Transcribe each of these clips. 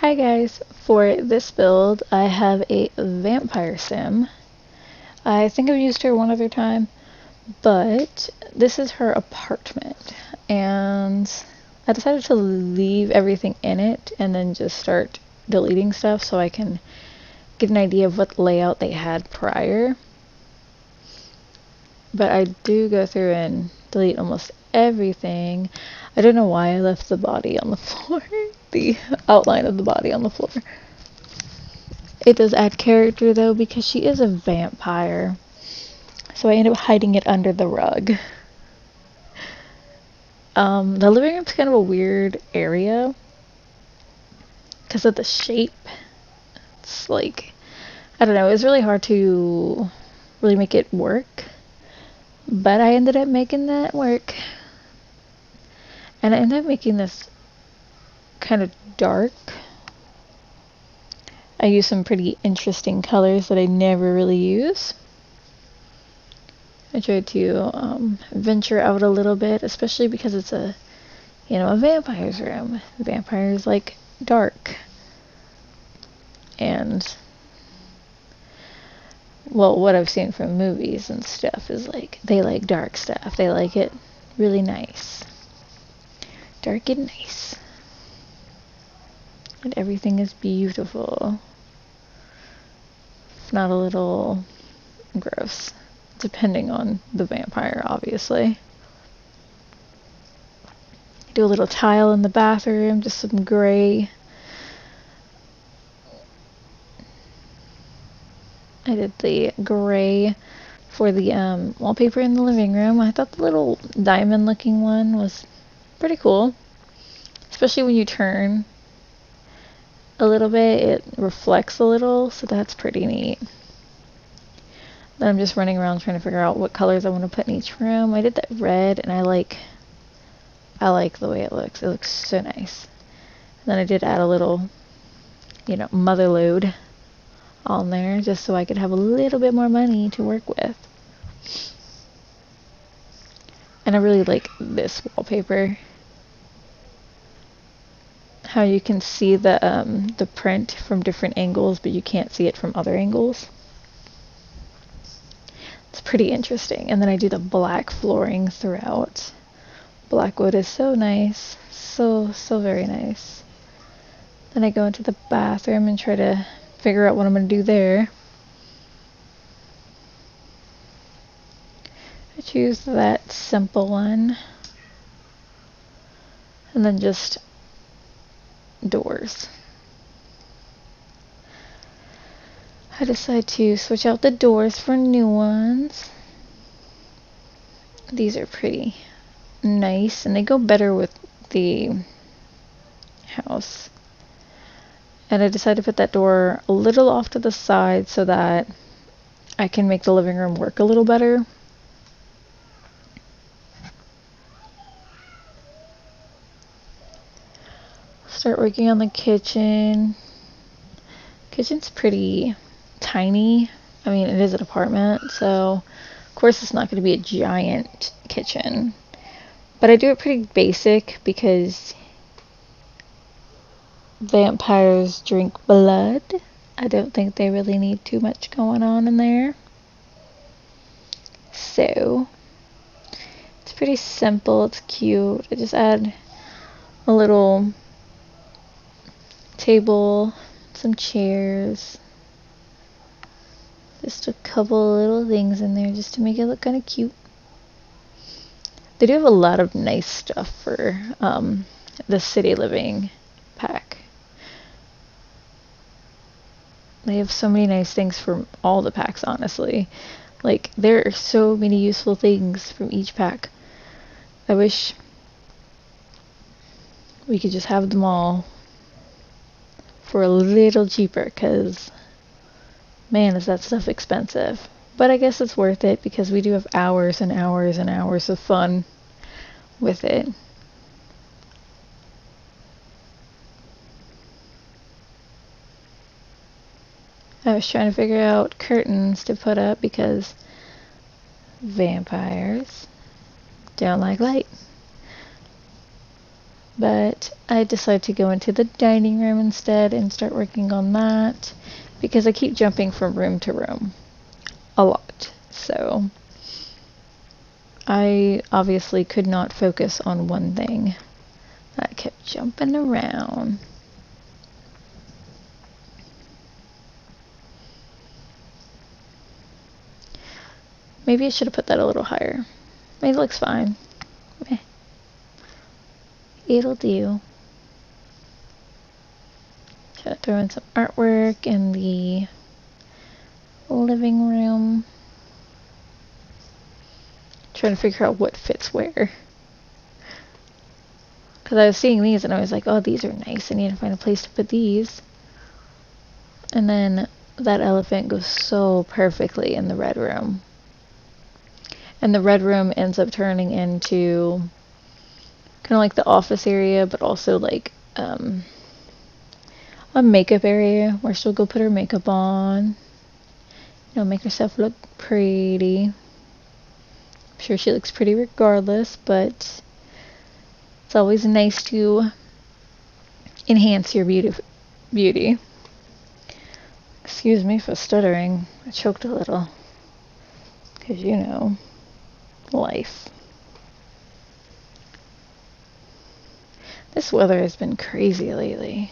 Hi guys, for this build I have a vampire sim. I think I've used her one other time, but this is her apartment and I decided to leave everything in it and then just start deleting stuff so I can get an idea of what layout they had prior. But I do go through and delete almost everything. I don't know why I left the body on the floor, the outline of the body on the floor. It does add character though because she is a vampire. So I end up hiding it under the rug. The living room's kind of a weird area because of the shape. It's like, I don't know, it's really hard to really make it work. But I ended up making that work. And I ended up making this kind of dark. I use some pretty interesting colors that I never really use. I tried to venture out a little bit, especially because it's a vampire's room. Vampires like dark. And, well, what I've seen from movies and stuff is like, they like dark stuff. They like it really nice. Dark and nice. And everything is beautiful. If not a little gross. Depending on the vampire, obviously. Do a little tile in the bathroom, just some gray. I did the gray for the wallpaper in the living room. I thought the little diamond looking one was pretty cool. Especially when you turn a little bit, it reflects a little, so that's pretty neat. Then I'm just running around trying to figure out what colors I want to put in each room. I did that red, and I like the way it looks. It looks so nice. And then I did add a little, mother load on there, just so I could have a little bit more money to work with. And I really like this wallpaper. How you can see the print from different angles, but you can't see it from other angles. It's pretty interesting. And then I do the black flooring throughout. Black wood is so nice. So very nice. Then I go into the bathroom and try to figure out what I'm going to do there. I choose that simple one. And then just doors. I decide to switch out the doors for new ones. These are pretty nice and they go better with the house. And I decided to put that door a little off to the side so that I can make the living room work a little better. Start working on the kitchen. Kitchen's pretty tiny. I mean, it is an apartment, so of course it's not going to be a giant kitchen. But I do it pretty basic because vampires drink blood. I don't think they really need too much going on in there. So, it's pretty simple, it's cute. I just add a little table, some chairs, just a couple little things in there just to make it look kind of cute. They do have a lot of nice stuff for the city living pack. They have so many nice things from all the packs, honestly. Like, there are so many useful things from each pack. I wish we could just have them all for a little cheaper, because man, is that stuff expensive. But I guess it's worth it because we do have hours and hours and hours of fun with it. I was trying to figure out curtains to put up because vampires don't like light. but I decided to go into the dining room instead and start working on that because I keep jumping from room to room a lot. So I obviously could not focus on one thing. I kept jumping around. Maybe I should have put that a little higher. It looks fine. Meh. It'll do. Try to throw in some artwork in the living room. Trying to figure out what fits where. Because I was seeing these and I was like, oh, these are nice. I need to find a place to put these. And then that elephant goes so perfectly in the red room. And the red room ends up turning into kind of like the office area, but also like a makeup area where she'll go put her makeup on. You know, make herself look pretty. I'm sure she looks pretty regardless, but it's always nice to enhance your beauty. Excuse me for stuttering. I choked a little. Because, you know, life. This weather has been crazy lately.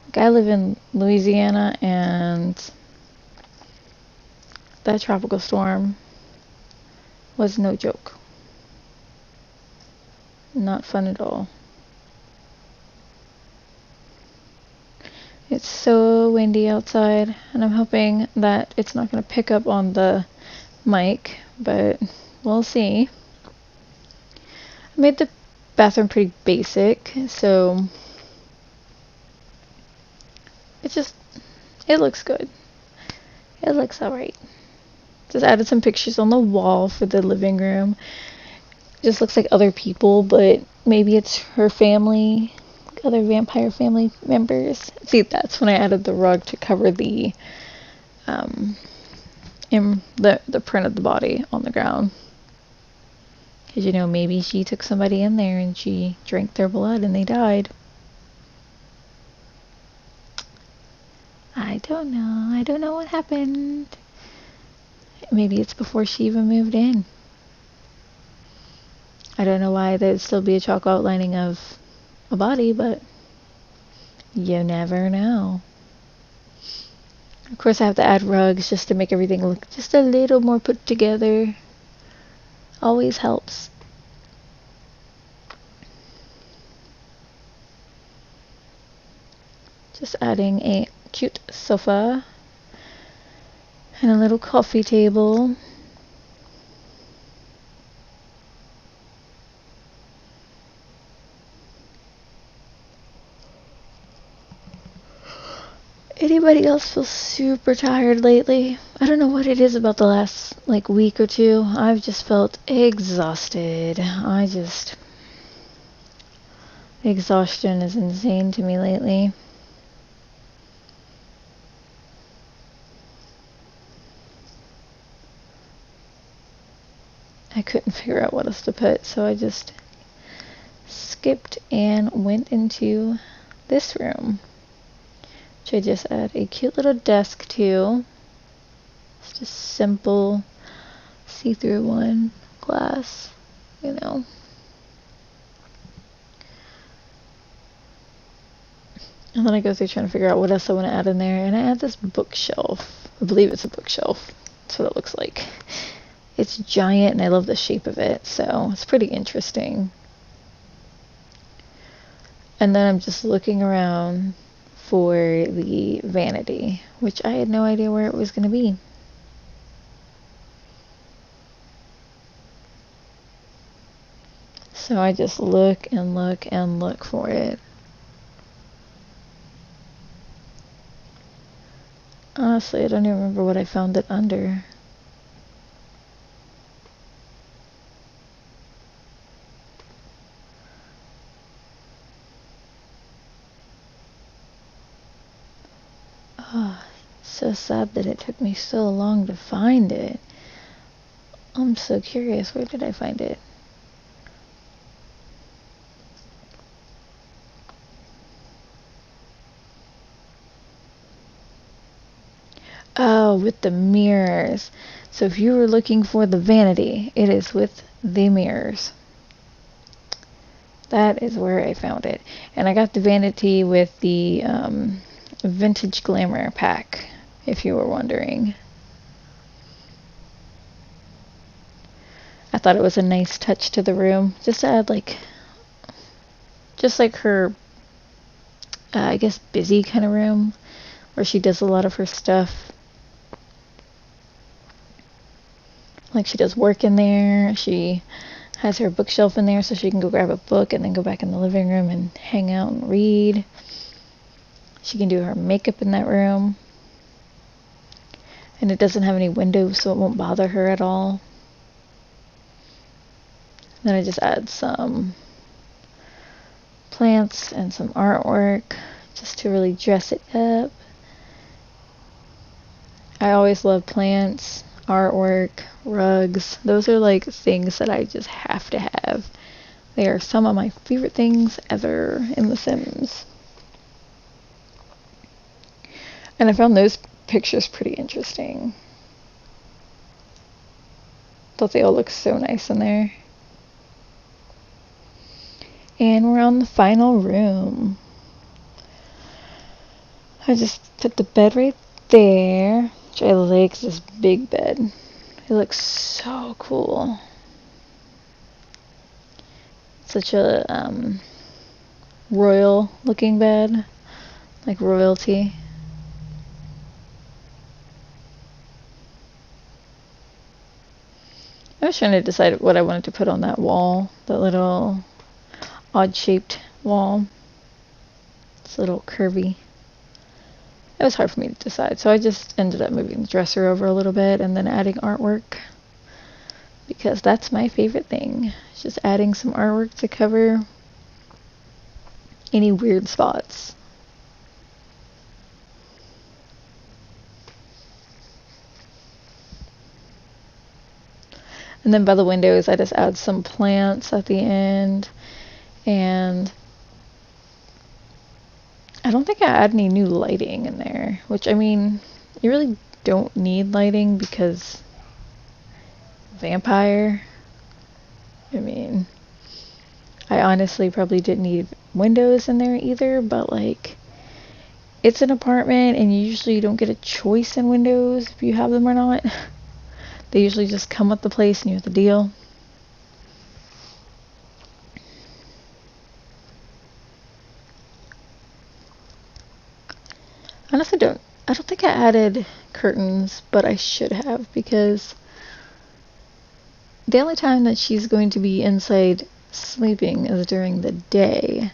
Like, I live in Louisiana, and that tropical storm was no joke. Not fun at all. It's so windy outside, and I'm hoping that it's not going to pick up on the mic, but we'll see. I made the bathroom pretty basic, so it looks good. It looks alright. Just added some pictures on the wall for the living room. It just looks like other people, but maybe it's her family, other vampire family members. See, that's when I added the rug to cover the the print of the body on the ground. Because, you know, maybe she took somebody in there and she drank their blood and they died. I don't know. I don't know what happened. Maybe it's before she even moved in. I don't know why there'd still be a chalk outlining of a body, but you never know. Of course, I have to add rugs just to make everything look just a little more put together. Always helps. Just adding a cute sofa and a little coffee table. Anybody else feel super tired lately? I don't know what it is about the last week or two. I've just felt exhausted. Exhaustion is insane to me lately. I couldn't figure out what else to put, so I just skipped and went into this room, which I just add a cute little desk to. It's just simple, see-through one, glass, you know. And then I go through trying to figure out what else I want to add in there, and I add this bookshelf. I believe it's a bookshelf. That's what it looks like. It's giant, and I love the shape of it, so it's pretty interesting. And then I'm just looking around for the vanity, which I had no idea where it was going to be. So I just look and look and look for it. Honestly, I don't even remember what I found it under. Oh, so sad that it took me so long to find it. I'm so curious. Where did I find it? Oh, with the mirrors. So if you were looking for the vanity, it is with the mirrors. That is where I found it. And I got the vanity with the Vintage Glamour pack, if you were wondering. I thought it was a nice touch to the room. Just to add just like her, I guess, busy kind of room, where she does a lot of her stuff. Like she does work in there. She has her bookshelf in there so she can go grab a book and then go back in the living room and hang out and read. She can do her makeup in that room. And it doesn't have any windows, so it won't bother her at all. Then I just add some plants and some artwork just to really dress it up. I always love plants, artwork, rugs. Those are like things that I just have to have. They are some of my favorite things ever in The Sims. And I found those pictures pretty interesting. Thought they all look so nice in there. And we're on the final room. I just put the bed right there, which I like this big bed. It looks so cool. Such a royal looking bed, like royalty. I was trying to decide what I wanted to put on that wall, that little odd shaped wall. It's a little curvy. It was hard for me to decide, so I just ended up moving the dresser over a little bit and then adding artwork, because that's my favorite thing. It's just adding some artwork to cover any weird spots. And then by the windows, I just add some plants at the end. And I don't think I add any new lighting in there. Which, I mean, you really don't need lighting because vampire. I mean, I honestly probably didn't need windows in there either. But, like, it's an apartment and you usually don't get a choice in windows if you have them or not. They usually just come with the place and you have to deal. Honestly, I don't think I added curtains, but I should have, because the only time that she's going to be inside sleeping is during the day,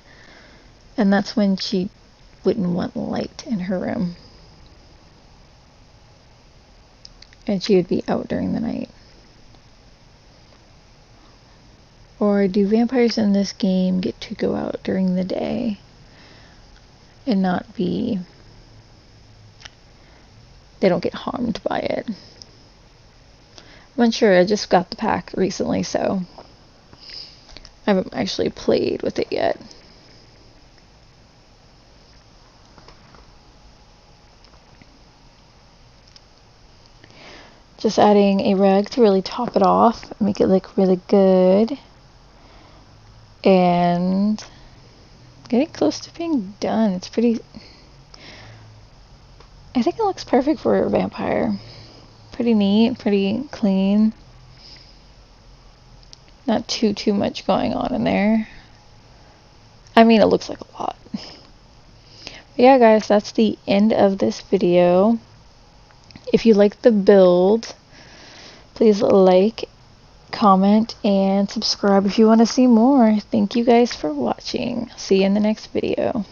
and that's when she wouldn't want light in her room. And she would be out during the night. Or do vampires in this game get to go out during the day and not be... they don't get harmed by it? I'm unsure. I just got the pack recently, so I haven't actually played with it yet. Just adding a rug to really top it off, make it look really good. And getting close to being done. It's pretty... I think it looks perfect for a vampire. Pretty neat, pretty clean. Not too much going on in there. I mean, it looks like a lot. But yeah, guys, that's the end of this video. If you like the build, please like, comment, and subscribe if you want to see more. Thank you guys for watching. See you in the next video.